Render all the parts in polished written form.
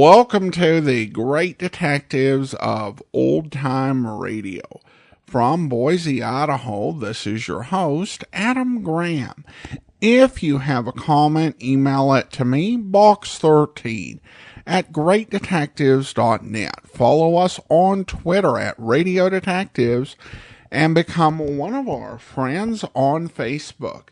Welcome to the Great Detectives of Old Time Radio. From Boise, Idaho, this is your host, Adam Graham. If you have a comment, email it to me, box13@greatdetectives.net. Follow us on Twitter at Radio Detectives and become one of our friends on Facebook.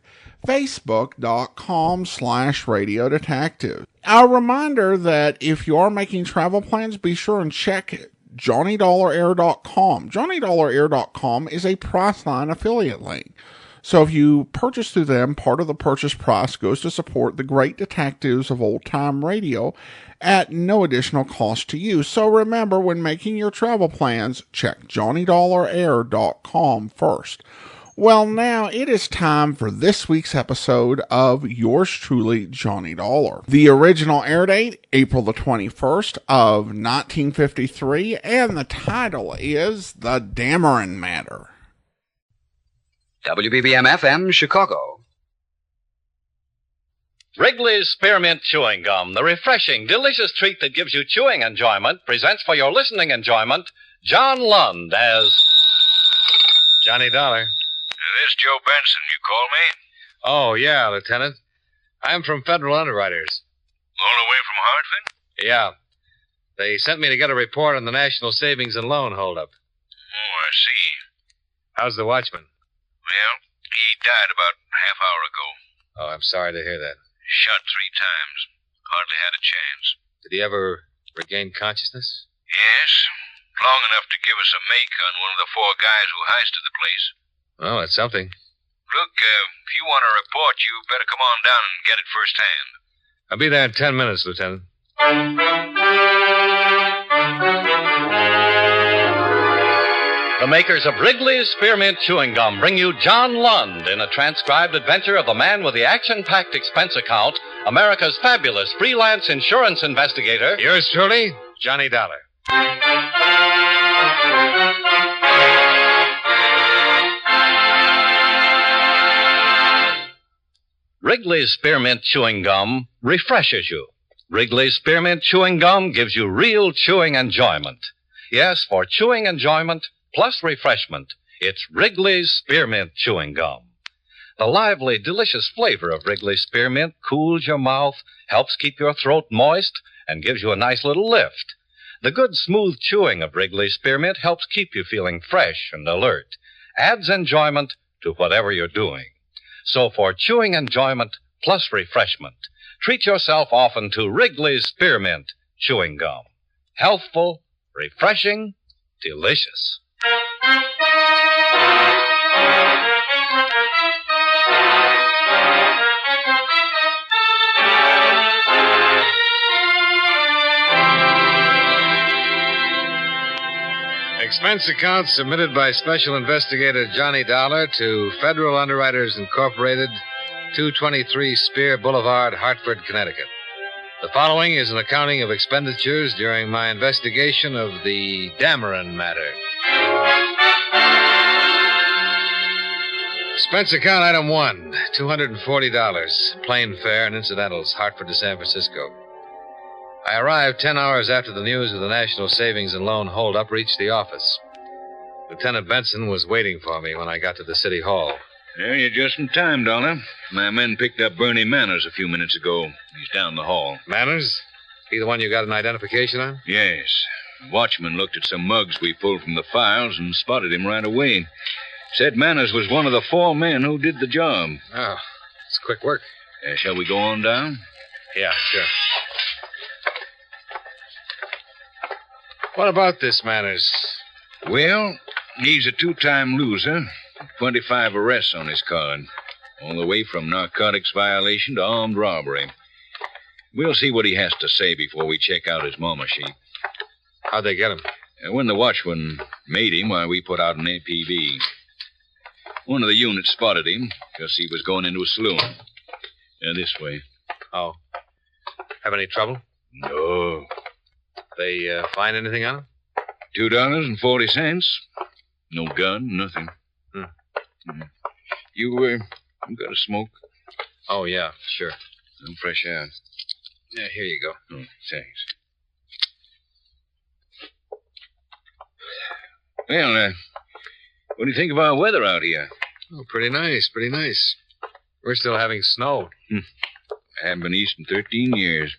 Facebook.com/Radio Detective. A reminder that if you are making travel plans, be sure and check JohnnyDollarAir.com. JohnnyDollarAir.com is a Priceline affiliate link. So if you purchase through them, part of the purchase price goes to support the Great Detectives of Old Time Radio at no additional cost to you. So remember, when making your travel plans, check JohnnyDollarAir.com first. Well, now it is time for this week's episode of yours truly, Johnny Dollar. The original air date, April the 21st of 1953, and the title is The Dameron Matter. WBBM-FM, Chicago. Wrigley's Spearmint Chewing Gum, the refreshing, delicious treat that gives you chewing enjoyment, presents for your listening enjoyment, John Lund as Johnny Dollar. This is Joe Benson. You call me? Oh, yeah, Lieutenant. I'm from Federal Underwriters. All the way from Hartford? Yeah. They sent me to get a report on the National Savings and Loan holdup. Oh, I see. How's the watchman? Well, he died about half hour ago. Oh, I'm sorry to hear that. Shot 3 times. Hardly had a chance. Did he ever regain consciousness? Yes. Long enough to give us a make on one of the 4 guys who heisted the place. Well, that's something. Look, if you want a report, you better come on down and get it firsthand. I'll be there in 10 minutes, Lieutenant. the makers of Wrigley's Spearmint Chewing Gum bring you John Lund in a transcribed adventure of the man with the action-packed expense account, America's fabulous freelance insurance investigator. Yours truly, Johnny Dollar. Wrigley's Spearmint Chewing Gum refreshes you. Wrigley's Spearmint Chewing Gum gives you real chewing enjoyment. Yes, for chewing enjoyment plus refreshment, it's Wrigley's Spearmint Chewing Gum. The lively, delicious flavor of Wrigley's Spearmint cools your mouth, helps keep your throat moist, and gives you a nice little lift. The good, smooth chewing of Wrigley's Spearmint helps keep you feeling fresh and alert, adds enjoyment to whatever you're doing. So for chewing enjoyment plus refreshment, treat yourself often to Wrigley's Spearmint Chewing Gum. Healthful, refreshing, delicious. Expense account submitted by Special Investigator Johnny Dollar to Federal Underwriters Incorporated, 223 Spear Boulevard, Hartford, Connecticut. The following is an accounting of expenditures during my investigation of the Dameron matter. Expense account item 1, $240, plane fare and incidentals, Hartford to San Francisco. I arrived 10 hours after the news of the National Savings and Loan holdup reached the office. Lieutenant Benson was waiting for me when I got to the city hall. Yeah, you're just in time, Dollar. My men picked up Bernie Manners a few minutes ago. He's down the hall. Manners? He the one you got an identification on? Yes. The watchman looked at some mugs we pulled from the files and spotted him right away. Said Manners was one of the 4 men who did the job. Oh, it's quick work. Shall we go on down? Yeah, sure. What about this Manners? Well, he's a 2-time loser. 25 arrests on his card. All the way from narcotics violation to armed robbery. We'll see what he has to say before we check out his mama sheet. How'd they get him? When the watchman made him, we put out an APB. One of the units spotted him because he was going into a saloon. This way. Oh. Have any trouble? No. They find anything on him? $2.40. No gun, nothing. You got a smoke? Oh, yeah, sure. Some fresh air. Yeah, here you go. Oh, thanks. Well, what do you think of our weather out here? Oh, pretty nice, pretty nice. We're still having snow. I haven't been east in 13 years.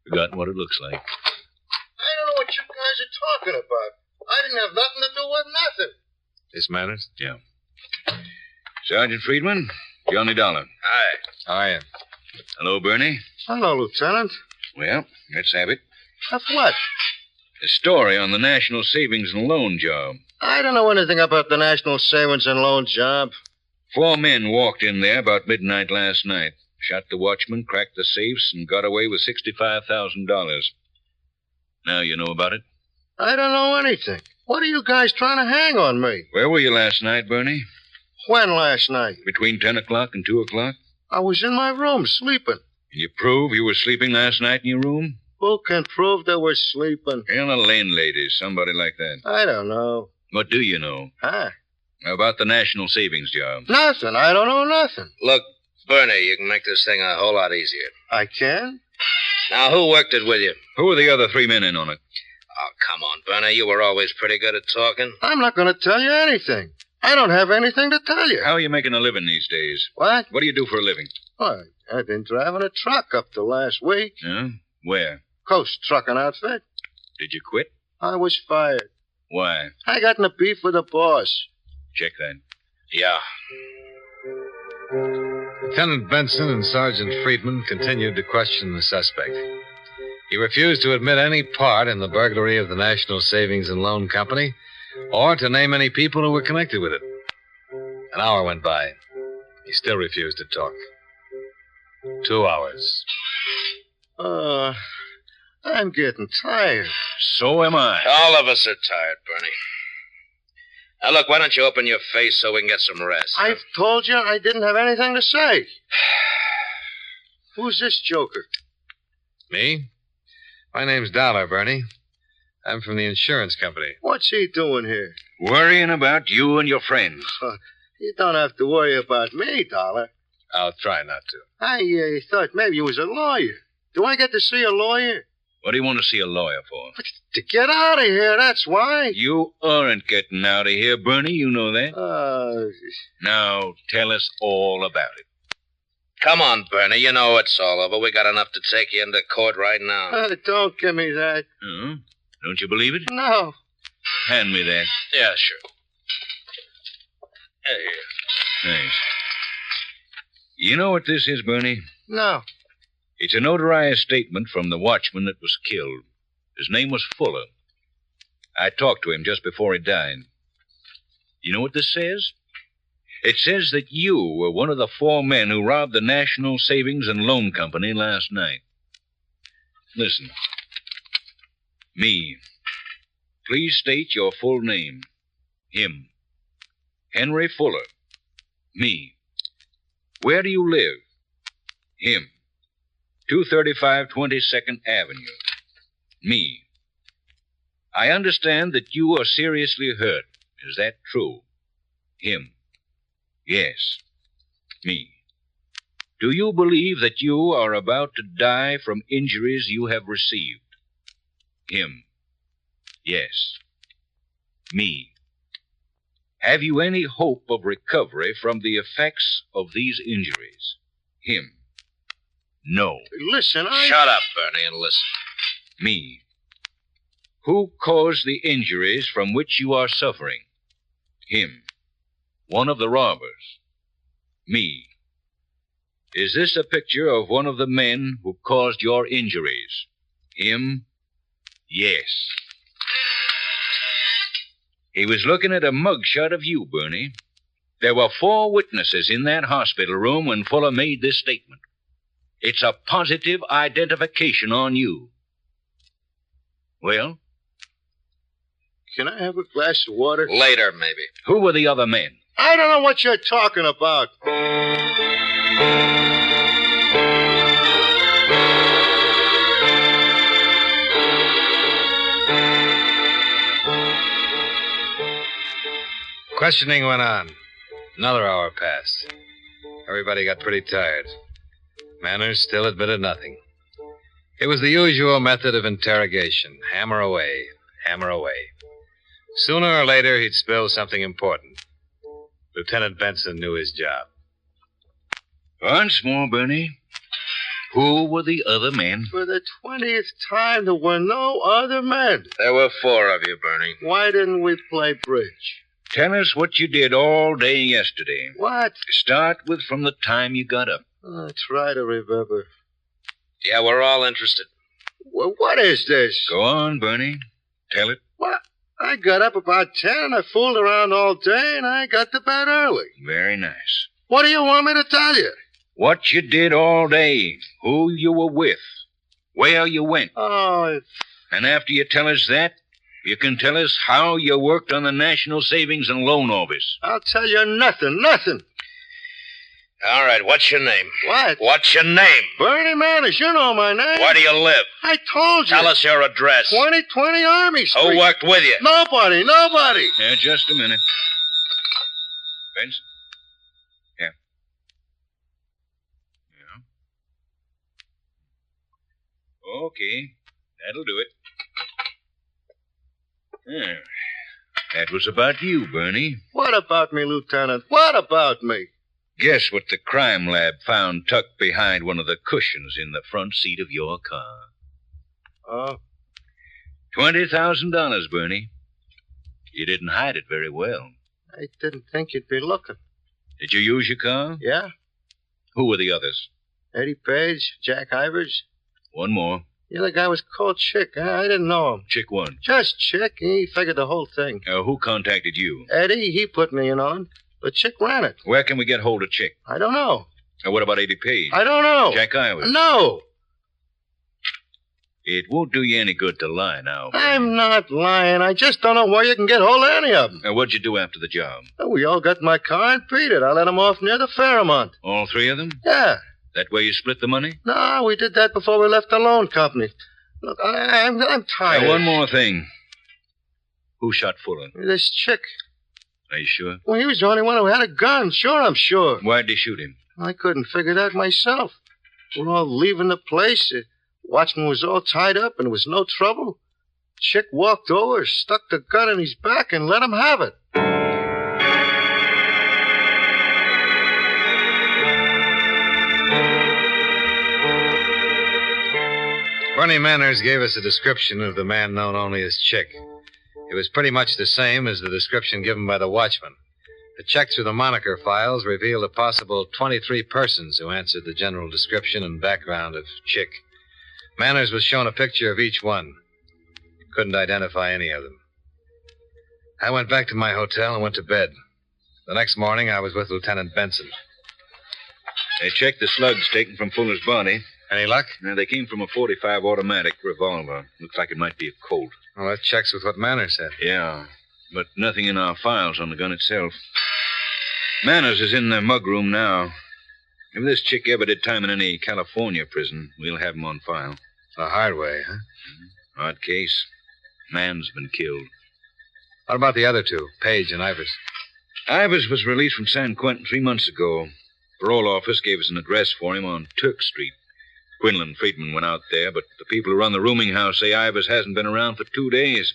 Forgotten what it looks like. I don't know what you guys are talking about. I didn't have nothing to do with nothing. This Manners? Yeah. Sergeant Friedman, Johnny Dollar. Hi. How are you? Hello, Bernie. Hello, Lieutenant. Well, let's have it. Of what? A story on the National Savings and Loan job. I don't know anything about the National Savings and Loan job. 4 men walked in there about midnight last night, shot the watchman, cracked the safes, and got away with $65,000. Now you know about it? I don't know anything. What are you guys trying to hang on me? Where were you last night, Bernie? When last night? Between 10 o'clock and 2 o'clock? I was in my room sleeping. Can you prove you were sleeping last night in your room? Who can prove they were sleeping? Well, a landlady, somebody like that. I don't know. What do you know? Huh? About the National Savings job. Nothing. I don't know nothing. Look, Bernie, you can make this thing a whole lot easier. I can? Now, who worked it with you? Who were the other 3 men in on it? Oh, come on, Bernie. You were always pretty good at talking. I'm not going to tell you anything. I don't have anything to tell you. How are you making a living these days? What? What do you do for a living? Why, I've been driving a truck up to last week. Yeah? Where? Coast Trucking Outfit. Did you quit? I was fired. Why? I got in a beef with the boss. Check that. Yeah. Lieutenant Benson and Sergeant Friedman continued to question the suspect. He refused to admit any part in the burglary of the National Savings and Loan Company or to name any people who were connected with it. An hour went by. He still refused to talk. 2 hours. I'm getting tired. So am I. All of us are tired, Bernie. Now, look, why don't you open your face so we can get some rest? I've told you I didn't have anything to say. Who's this joker? Me? My name's Dollar, Bernie. I'm from the insurance company. What's he doing here? Worrying about you and your friends. You don't have to worry about me, Dollar. I'll try not to. I thought maybe you was a lawyer. Do I get to see a lawyer? What do you want to see a lawyer for? To get out of here, that's why. You aren't getting out of here, Bernie. You know that. Now, tell us all about it. Come on, Bernie. You know it's all over. We got enough to take you into court right now. Don't give me that. Oh? Don't you believe it? No. Hand me that. Yeah, sure. Here. Thanks. You know what this is, Bernie? No. It's a notarized statement from the watchman that was killed. His name was Fuller. I talked to him just before he died. You know what this says? It says that you were one of the 4 men who robbed the National Savings and Loan Company last night. Listen. Me. Please state your full name. Him. Henry Fuller. Me. Where do you live? Him. 235 22nd Avenue. Me. I understand that you are seriously hurt. Is that true? Him. Yes. Me. Do you believe that you are about to die from injuries you have received? Him. Yes. Me. Have you any hope of recovery from the effects of these injuries? Him. No. Listen, Shut up, Bernie, and listen. Me. Who caused the injuries from which you are suffering? Him. One of the robbers. Me. Is this a picture of one of the men who caused your injuries? Him? Yes. He was looking at a mugshot of you, Bernie. There were 4 witnesses in that hospital room when Fuller made this statement. It's a positive identification on you. Well? Can I have a glass of water? Later, maybe. Who were the other men? I don't know what you're talking about. Questioning went on. Another hour passed. Everybody got pretty tired. Manners still admitted nothing. It was the usual method of interrogation. Hammer away, hammer away. Sooner or later, he'd spill something important. Lieutenant Benson knew his job. Once more, Bernie. Who were the other men? For the 20th time, there were no other men. There were 4 of you, Bernie. Why didn't we play bridge? Tell us what you did all day yesterday. What? Start with from the time you got up. Try to remember. Yeah, we're all interested. Well, what is this? Go on, Bernie. Tell it. What? I got up about 10 and I fooled around all day and I got to bed early. Very nice. What do you want me to tell you? What you did all day, who you were with, where you went. Oh, And after you tell us that, you can tell us how you worked on the National Savings and Loan Office. I'll tell you nothing. All right, what's your name? What? What's your name? Bernie Manners, you know my name. Where do you live? I told you. Tell us your address. 2020 Army Street. Who worked with you? Nobody. Yeah, just a minute. Benson? Yeah. Okay, that'll do it. Yeah. That was about you, Bernie. What about me, Lieutenant? What about me? Guess what the crime lab found tucked behind one of the cushions in the front seat of your car? Oh, $20,000, Bernie. You didn't hide it very well. I didn't think you'd be looking. Did you use your car? Yeah? Who were the others? Eddie Page, Jack Ivers. One more. The other guy was called Chick. I didn't know him. Chick one. Just Chick. He figured the whole thing. Who contacted you? Eddie, he put me in on. But Chick ran it. Where can we get hold of Chick? I don't know. What about Eddie Page? I don't know. Jack Ivers? No. It won't do you any good to lie now. Bernie. I'm not lying. I just don't know where you can get hold of any of them. What'd you do after the job? We all got in my car and beat it. I let them off near the Fairmont. All 3 of them? Yeah. That way you split the money? No, we did that before we left the loan company. Look, I'm tired. One more thing. Who shot Fuller? This Chick. Are you sure? Well, he was the only one who had a gun. Sure, I'm sure. Why'd they shoot him? I couldn't figure that myself. We're all leaving the place. Watchman was all tied up and there was no trouble. Chick walked over, stuck the gun in his back, and let him have it. Bernie Manners gave us a description of the man known only as Chick. It was pretty much the same as the description given by the watchman. A check through the moniker files revealed a possible 23 persons who answered the general description and background of Chick. Manners was shown a picture of each one. Couldn't identify any of them. I went back to my hotel and went to bed. The next morning, I was with Lieutenant Benson. They checked the slugs taken from Fuller's body. Any luck? They came from a .45 automatic revolver. Looks like it might be a Colt. Well, that checks with what Manners said. Yeah, but nothing in our files on the gun itself. Manners is in the mug room now. If this chick ever did time in any California prison, we'll have him on file. The hard way, huh? Odd case. Man's been killed. What about the other 2, Page and Ivers? Ivers was released from San Quentin 3 months ago. Parole office gave us an address for him on Turk Street. Quinlan Friedman went out there, but the people who run the rooming house say Ivers hasn't been around for 2 days.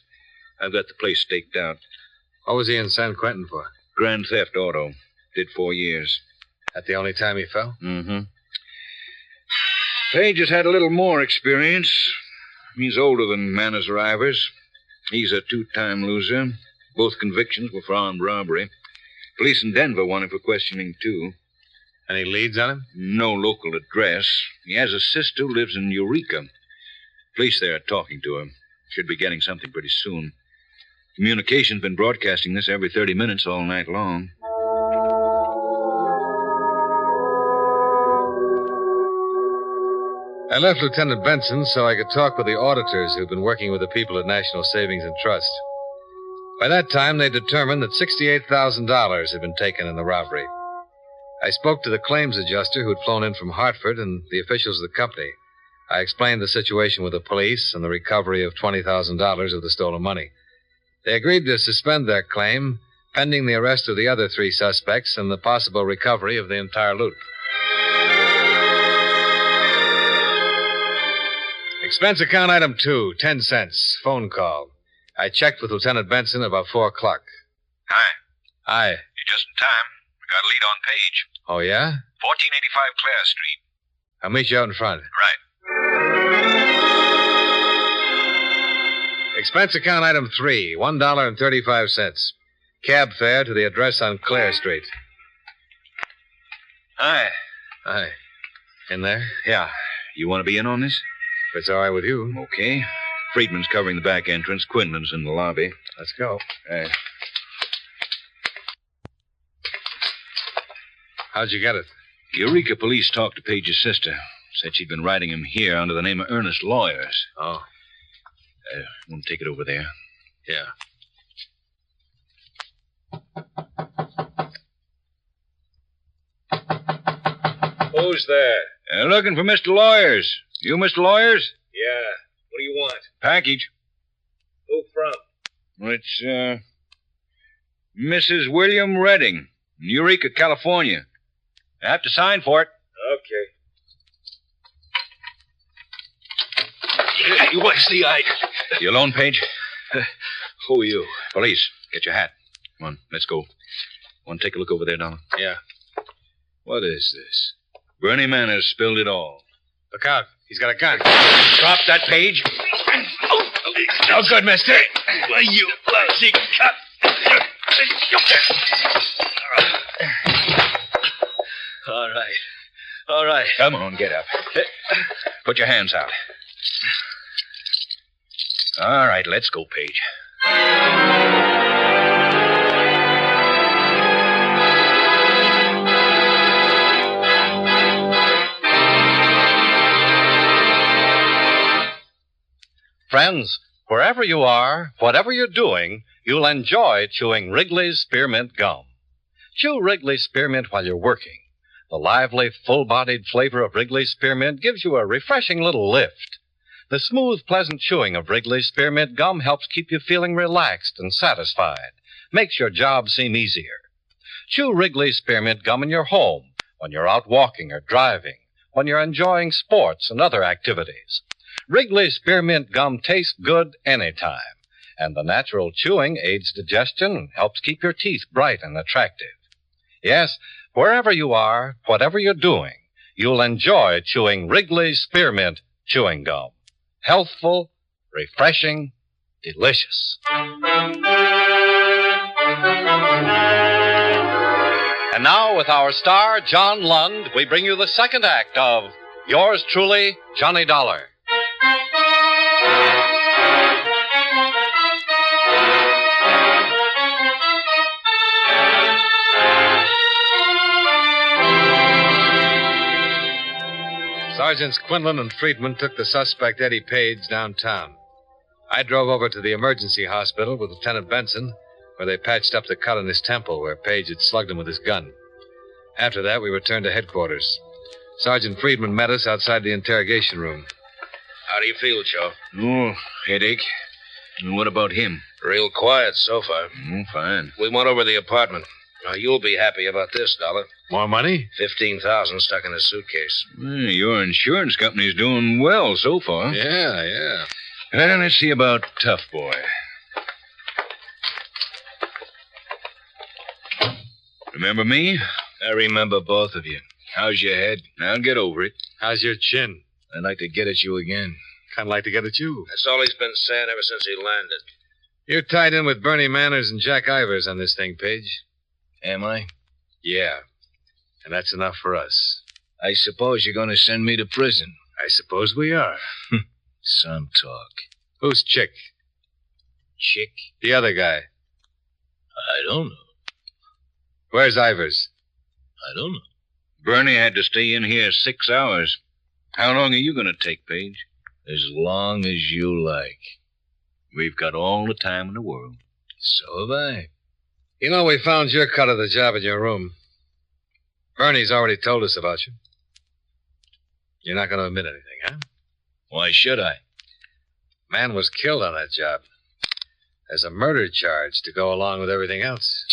I've got the place staked out. What was he in San Quentin for? Grand theft auto. Did 4 years. That the only time he fell? Mm-hmm. Page has had a little more experience. He's older than Manners or Ivers. He's a 2-time loser. Both convictions were for armed robbery. Police in Denver want him for questioning, too. Any leads on him? No local address. He has a sister who lives in Eureka. Police there are talking to him. Should be getting something pretty soon. Communication's been broadcasting this every 30 minutes all night long. I left Lieutenant Benson so I could talk with the auditors who'd been working with the people at National Savings and Trust. By that time, they determined that $68,000 had been taken in the robbery. I spoke to the claims adjuster who'd flown in from Hartford and the officials of the company. I explained the situation with the police and the recovery of $20,000 of the stolen money. They agreed to suspend their claim, pending the arrest of the other 3 suspects and the possible recovery of the entire loot. Expense account item 2, 10 cents. Phone call. I checked with Lieutenant Benson about 4 o'clock. Hi. Hi. You're just in time. We got a lead on Page. Oh, yeah? 1485 Clare Street. I'll meet you out in front. Right. Expense account item 3, $1.35. Cab fare to the address on Clare Street. Hi. Hi. In there? Yeah. You want to be in on this? If it's all right with you. Okay. Friedman's covering the back entrance. Quinlan's in the lobby. Let's go. Right. How'd you get it? Eureka police talked to Page's sister. Said she'd been writing him here under the name of Ernest Lawyers. Oh. Want to take it over there? Yeah. Who's there? Looking for Mr. Lawyers. You Mr. Lawyers? Yeah. What do you want? Package. Who from? Well, it's, Mrs. William Redding, Eureka, California. I have to sign for it. Okay. What's the idea? You alone, Page? Who are you? Police. Get your hat. Come on, let's go. Want to take a look over there, Donald? Yeah. What is this? Bernie Manners spilled it all. Look out. He's got a gun. Drop that, Page. No good, mister. Why, you lousy cop. All right. All right. Come on, get up. Put your hands out. All right, let's go, Page. Friends, wherever you are, whatever you're doing, you'll enjoy chewing Wrigley's Spearmint Gum. Chew Wrigley's Spearmint while you're working. The lively, full-bodied flavor of Wrigley's Spearmint gives you a refreshing little lift. The smooth, pleasant chewing of Wrigley's Spearmint Gum helps keep you feeling relaxed and satisfied, makes your job seem easier. Chew Wrigley's Spearmint Gum in your home, when you're out walking or driving, when you're enjoying sports and other activities. Wrigley's Spearmint Gum tastes good anytime, and the natural chewing aids digestion and helps keep your teeth bright and attractive. Yes, wherever you are, whatever you're doing, you'll enjoy chewing Wrigley's Spearmint Chewing Gum. Healthful, refreshing, delicious. And now, with our star, John Lund, we bring you the second act of Yours Truly, Johnny Dollar. Sergeants Quinlan and Friedman took the suspect, Eddie Page, downtown. I drove over to the emergency hospital with Lieutenant Benson, where they patched up the cut on his temple where Page had slugged him with his gun. After that, we returned to headquarters. Sergeant Friedman met us outside the interrogation room. How do you feel, Joe? Oh, headache. And what about him? Real quiet so far. Fine. We went over the apartment. Now, you'll be happy about this, Dollar. More money? $15,000 stuck in his suitcase. Your insurance company's doing well so far. Yeah. Well, let's see about Tough Boy. Remember me? I remember both of you. How's your head? I'll get over it. How's your chin? I'd like to get at you again. Kind of like to get at you. That's all he's been saying ever since he landed. You're tied in with Bernie Manners and Jack Ivers on this thing, Page. Am I? Yeah. And that's enough for us. I suppose you're going to send me to prison. I suppose we are. Some talk. Who's Chick? Chick? The other guy. I don't know. Where's Ivers? I don't know. Bernie had to stay in here 6 hours. How long are you going to take, Page? As long as you like. We've got all the time in the world. So have I. You know, we found your cut of the job in your room. Bernie's already told us about you. You're not going to admit anything, huh? Why should I? Man was killed on that job. There's a murder charge to go along with everything else.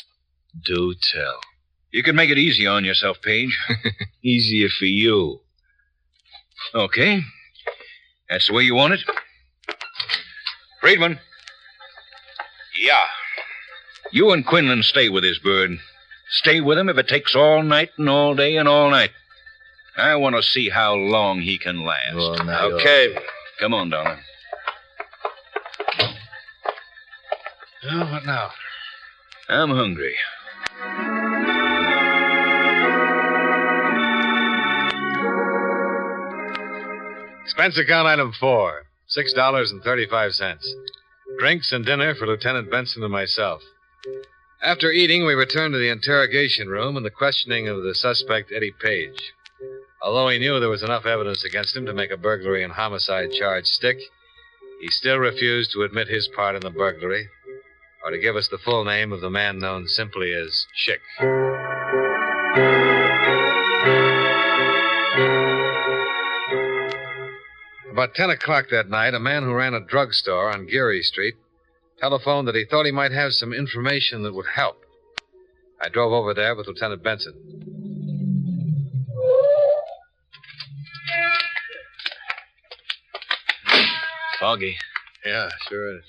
Do tell. You can make it easy on yourself, Page. Easier for you. Okay. That's the way you want it. Friedman. Yeah. You and Quinlan stay with this bird. Stay with him if it takes all night and all day and all night. I want to see how long he can last. Well, now Okay. Come on, Dollar. Well, what now? I'm hungry. Expense account item 4, $6.35. Drinks and dinner for Lieutenant Benson and myself. After eating, we returned to the interrogation room and the questioning of the suspect, Eddie Page. Although he knew there was enough evidence against him to make a burglary and homicide charge stick, he still refused to admit his part in the burglary or to give us the full name of the man known simply as Chick. About 10 o'clock that night, a man who ran a drugstore on Geary Street telephoned that he thought he might have some information that would help. I drove over there with Lieutenant Benson. Foggy. Yeah, sure is.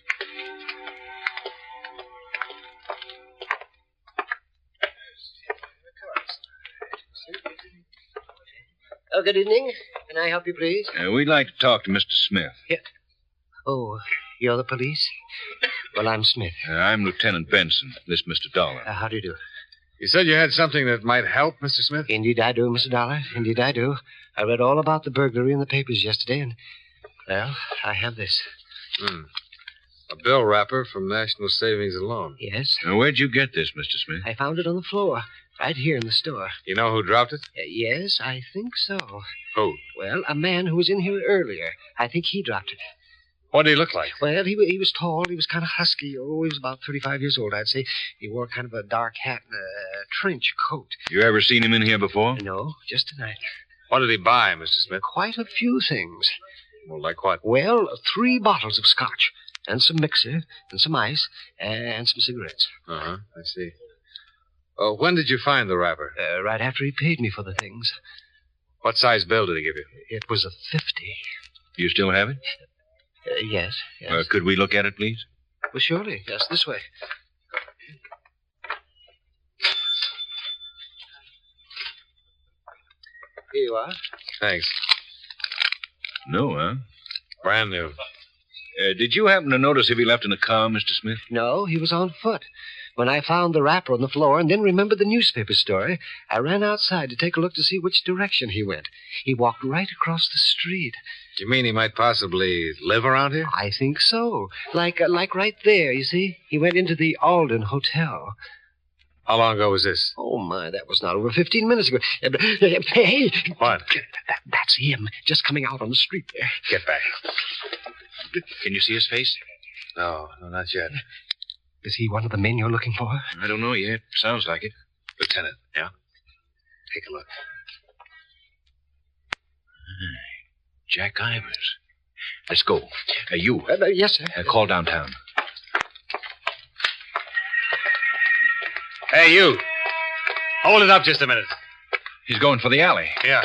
Oh, good evening. Can I help you, please? We'd like to talk to Mr. Smith. Oh, you're the police? Well, I'm Smith. I'm Lieutenant Benson. This Mr. Dollar. How do you do? You said you had something that might help, Mr. Smith? Indeed I do, Mr. Dollar. Indeed I do. I read all about the burglary in the papers yesterday, and, well, I have this. A bill wrapper from National Savings and Loan. Yes? Where'd you get this, Mr. Smith? I found it on the floor, right here in the store. You know who dropped it? Yes, I think so. Who? Well, a man who was in here earlier. I think he dropped it. What did he look like? Well, he was tall. He was kind of husky. Oh, he was about 35 years old, I'd say. He wore kind of a dark hat and a trench coat. You ever seen him in here before? No, just tonight. What did he buy, Mr. Smith? Quite a few things. Well, like what? Well, 3 bottles of scotch, and some mixer, and some ice, and some cigarettes. Uh-huh, I see. When did you find the wrapper? Right after he paid me for the things. What size bill did he give you? It was a 50. You still have it? Yes. Could we look at it, please? Well, surely. Yes, this way. Here you are. Thanks. No, huh? Brand new. Did you happen to notice if he left in a car, Mr. Smith? No, he was on foot. When I found the wrapper on the floor and then remembered the newspaper story, I ran outside to take a look to see which direction he went. He walked right across the street. Do you mean he might possibly live around here? I think so. Like right there, you see? He went into the Alden Hotel. How long ago was this? Oh, my, that was not over 15 minutes ago. Hey! What? That's him, just coming out on the street there. Get back. Can you see his face? No, not yet. Is he one of the men you're looking for? I don't know yet. Sounds like it. Lieutenant. Yeah? Take a look. Jack Ivers. Let's go. You. Yes, sir. Call downtown. Hey, you. Hold it up just a minute. He's going for the alley. Yeah.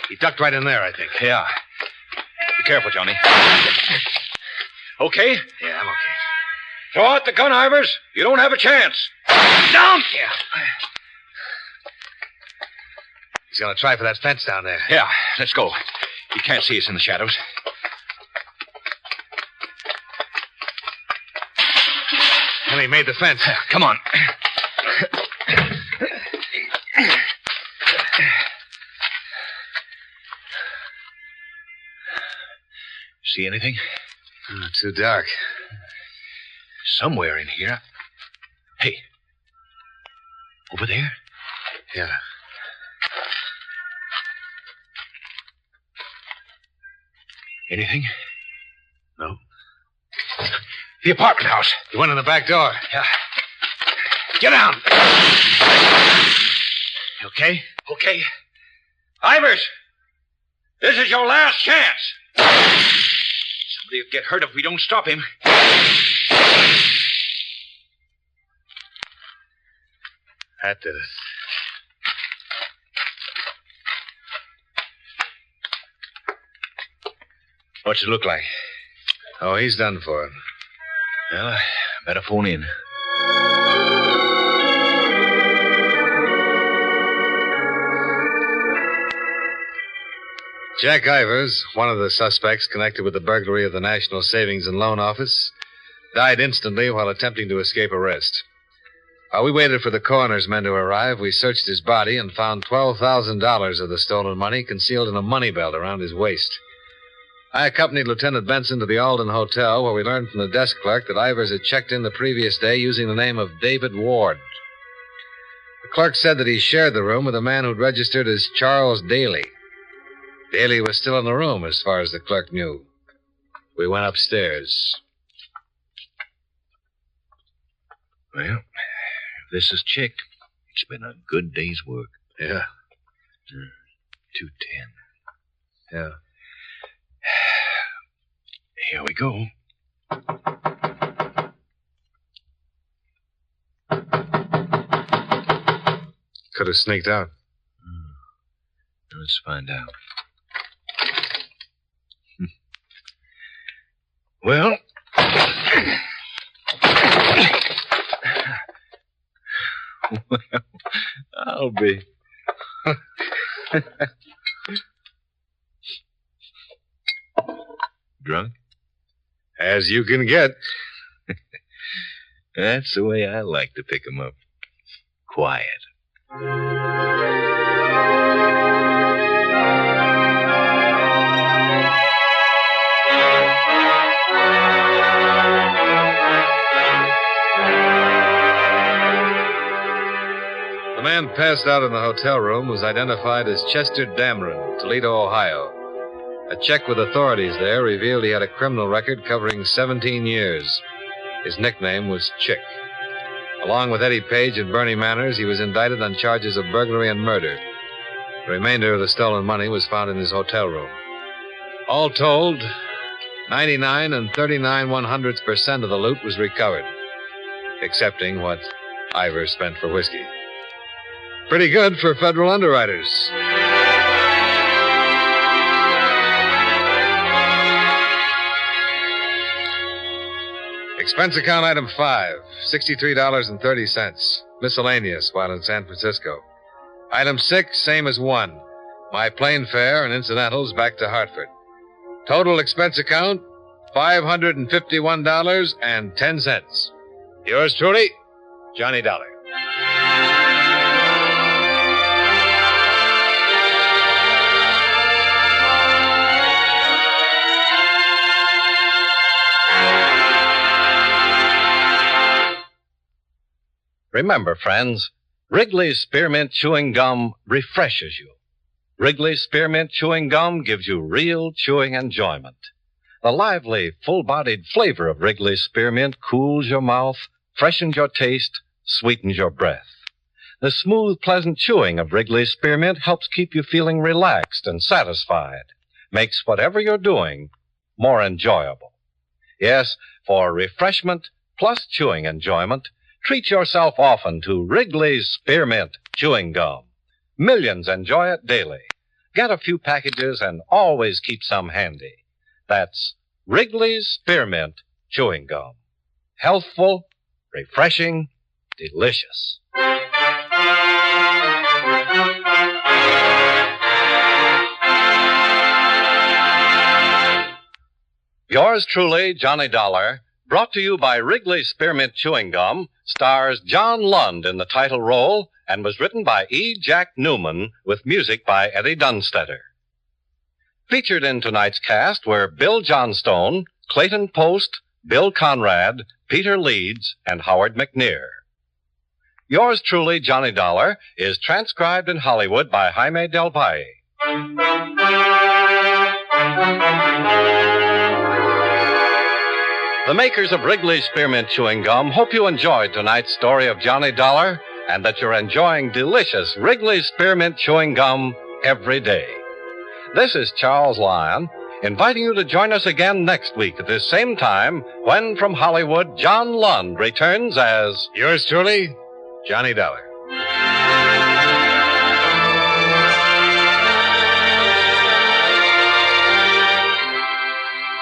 He ducked right in there, I think. Yeah. Be careful, Johnny. Okay? Yeah, I'm okay. Throw out the gun, Ivers. You don't have a chance. Down! Yeah. He's going to try for that fence down there. Yeah, let's go. He can't see us in the shadows. And he made the fence. Come on. See anything? Too dark. Somewhere in here. Hey. Over there? Yeah. Anything? No. The apartment house. He went in the back door. Yeah. Get down. Okay? Okay. Ivers, this is your last chance. Somebody will get hurt if we don't stop him. That did it. What's it look like? Oh, he's done for. Well, I better phone in. Jack Ivers, one of the suspects connected with the burglary of the National Savings and Loan Office, died instantly while attempting to escape arrest. While we waited for the coroner's men to arrive, we searched his body and found $12,000 of the stolen money concealed in a money belt around his waist. I accompanied Lieutenant Benson to the Alden Hotel, where we learned from the desk clerk that Ivers had checked in the previous day using the name of David Ward. The clerk said that he shared the room with a man who'd registered as Charles Daly. Daly was still in the room, as far as the clerk knew. We went upstairs. Well, if this is Chick, it's been a good day's work. Yeah. 210. Yeah. Here we go. Could have sneaked out. Let's find out. Well, I'll be. Drunk? As you can get. That's the way I like to pick 'em up. Quiet. The man passed out in the hotel room was identified as Chester Dameron, Toledo, Ohio. A check with authorities there revealed he had a criminal record covering 17 years. His nickname was Chick. Along with Eddie Page and Bernie Manners, he was indicted on charges of burglary and murder. The remainder of the stolen money was found in his hotel room. All told, 99 and 39/100% of the loot was recovered, excepting what Ivers spent for whiskey. Pretty good for federal underwriters. Expense account item 5, $63.30. Miscellaneous while in San Francisco. Item 6, same as 1. My plane fare and incidentals back to Hartford. Total expense account, $551.10. Yours truly, Johnny Dollar. Remember, friends, Wrigley's Spearmint Chewing Gum refreshes you. Wrigley's Spearmint Chewing Gum gives you real chewing enjoyment. The lively, full-bodied flavor of Wrigley's Spearmint cools your mouth, freshens your taste, sweetens your breath. The smooth, pleasant chewing of Wrigley's Spearmint helps keep you feeling relaxed and satisfied, makes whatever you're doing more enjoyable. Yes, for refreshment plus chewing enjoyment, treat yourself often to Wrigley's Spearmint Chewing Gum. Millions enjoy it daily. Get a few packages and always keep some handy. That's Wrigley's Spearmint Chewing Gum. Healthful, refreshing, delicious. Yours truly, Johnny Dollar, brought to you by Wrigley's Spearmint Chewing Gum, stars John Lund in the title role and was written by E. Jack Newman with music by Eddie Dunstetter. Featured in tonight's cast were Bill Johnstone, Clayton Post, Bill Conrad, Peter Leeds, and Howard McNear. Yours truly, Johnny Dollar, is transcribed in Hollywood by Jaime Del Valle. The makers of Wrigley's Spearmint Chewing Gum hope you enjoyed tonight's story of Johnny Dollar and that you're enjoying delicious Wrigley's Spearmint Chewing Gum every day. This is Charles Lyon, inviting you to join us again next week at this same time when, from Hollywood, John Lund returns as... Yours truly, Johnny Dollar.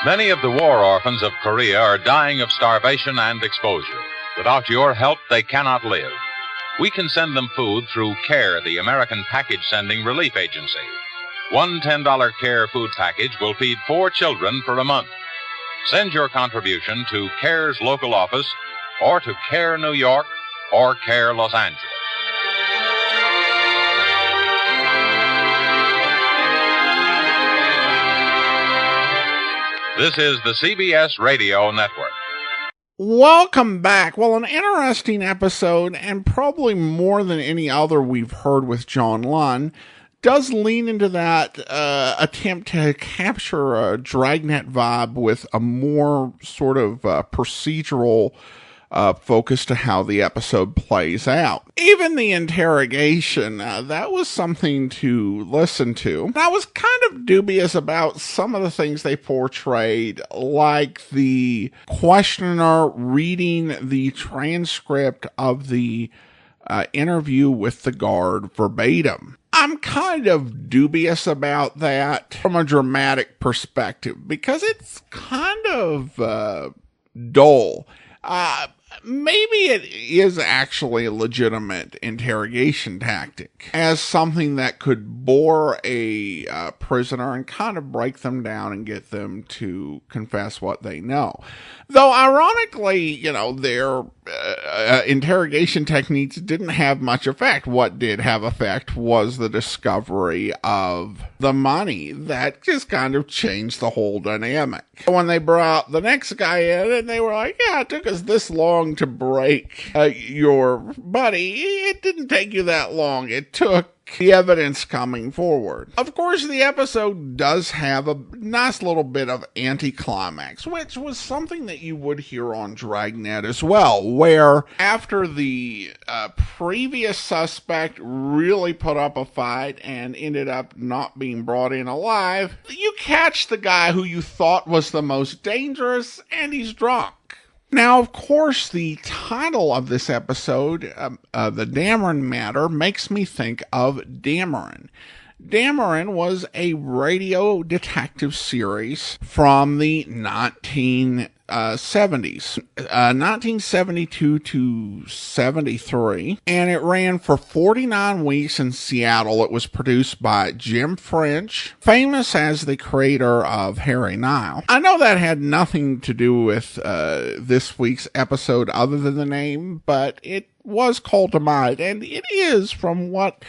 Many of the war orphans of Korea are dying of starvation and exposure. Without your help, they cannot live. We can send them food through CARE, the American Package Sending Relief Agency. One $10 CARE food package will feed 4 children for a month. Send your contribution to CARE's local office or to CARE New York or CARE Los Angeles. This is the CBS Radio Network. Welcome back. Well, an interesting episode, and probably more than any other we've heard with John Lunn, does lean into that attempt to capture a Dragnet vibe with a more sort of procedural focus to how the episode plays out. Even the interrogation, that was something to listen to. I was kind of dubious about some of the things they portrayed, like the questioner reading the transcript of the interview with the guard verbatim. I'm kind of dubious about that from a dramatic perspective, because it's kind of dull. Maybe it is actually a legitimate interrogation tactic, as something that could bore a prisoner and kind of break them down and get them to confess what they know. Though, ironically, their interrogation techniques didn't have much effect. What did have effect was the discovery of the money. That just kind of changed the whole dynamic. When they brought the next guy in and they were like, yeah, it took us this long to break your buddy. It didn't take you that long. It took the evidence coming forward. Of course, the episode does have a nice little bit of anticlimax, which was something that you would hear on Dragnet as well, where after the previous suspect really put up a fight and ended up not being brought in alive, you catch the guy who you thought was the most dangerous, and he's drunk. Now, of course, the title of this episode, The Dameron Matter, makes me think of Dameron. Dameron was a radio detective series from the 1970s, 1972 to 73, and it ran for 49 weeks in Seattle. It was produced by Jim French, famous as the creator of Harry Nile. I know that had nothing to do with this week's episode other than the name, but it was called to mind, and it is, from what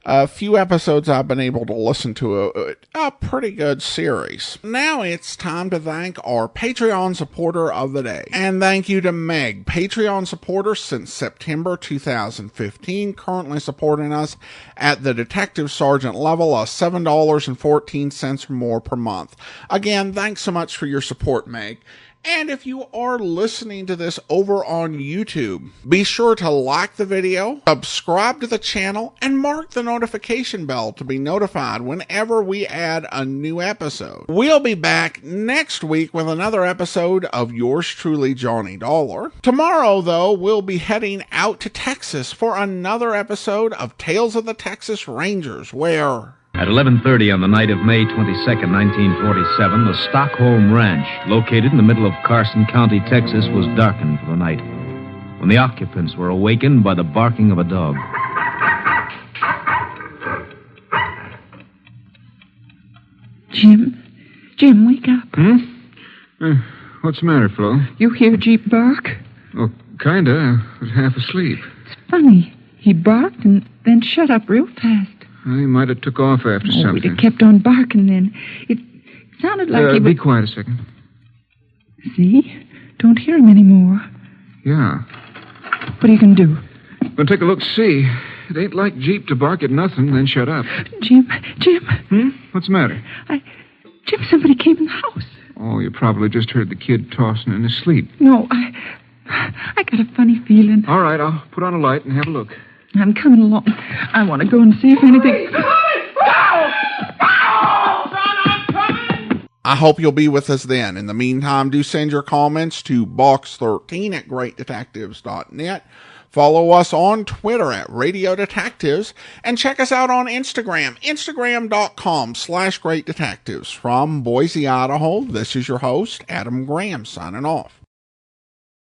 a few episodes I've been able to listen to, a pretty good series. Now it's time to thank our Patreon supporter of the day. And thank you to Meg, Patreon supporter since September 2015, currently supporting us at the Detective Sergeant level of $7.14 or more per month. Again, thanks so much for your support, Meg. And if you are listening to this over on YouTube, be sure to like the video, subscribe to the channel, and mark the notification bell to be notified whenever we add a new episode. We'll be back next week with another episode of yours truly, Johnny Dollar. Tomorrow, though, we'll be heading out to Texas for another episode of Tales of the Texas Rangers, where... At 11:30 on the night of May 22nd, 1947, the Stockholm Ranch, located in the middle of Carson County, Texas, was darkened for the night, when the occupants were awakened by the barking of a dog. Jim, wake up. What's the matter, Flo? You hear Jeep bark? Oh, kinda. I was half asleep. It's funny. He barked and then shut up real fast. He might have took off after something. He'd have kept on barking then. It sounded like he was... Be quiet a second. See? Don't hear him anymore. Yeah. What are you going to do? Gonna take a look, see. It ain't like Jeep to bark at nothing, then shut up. Jim. What's the matter? Jim, somebody came in the house. Oh, you probably just heard the kid tossing in his sleep. No, I got a funny feeling. All right, I'll put on a light and have a look. I'm coming along. I want to go and see if anything... I hope you'll be with us then. In the meantime, do send your comments to box13 at greatdetectives.net. Follow us on Twitter at Radio Detectives, and check us out on Instagram, instagram.com/greatdetectives. From Boise, Idaho, this is your host, Adam Graham, signing off.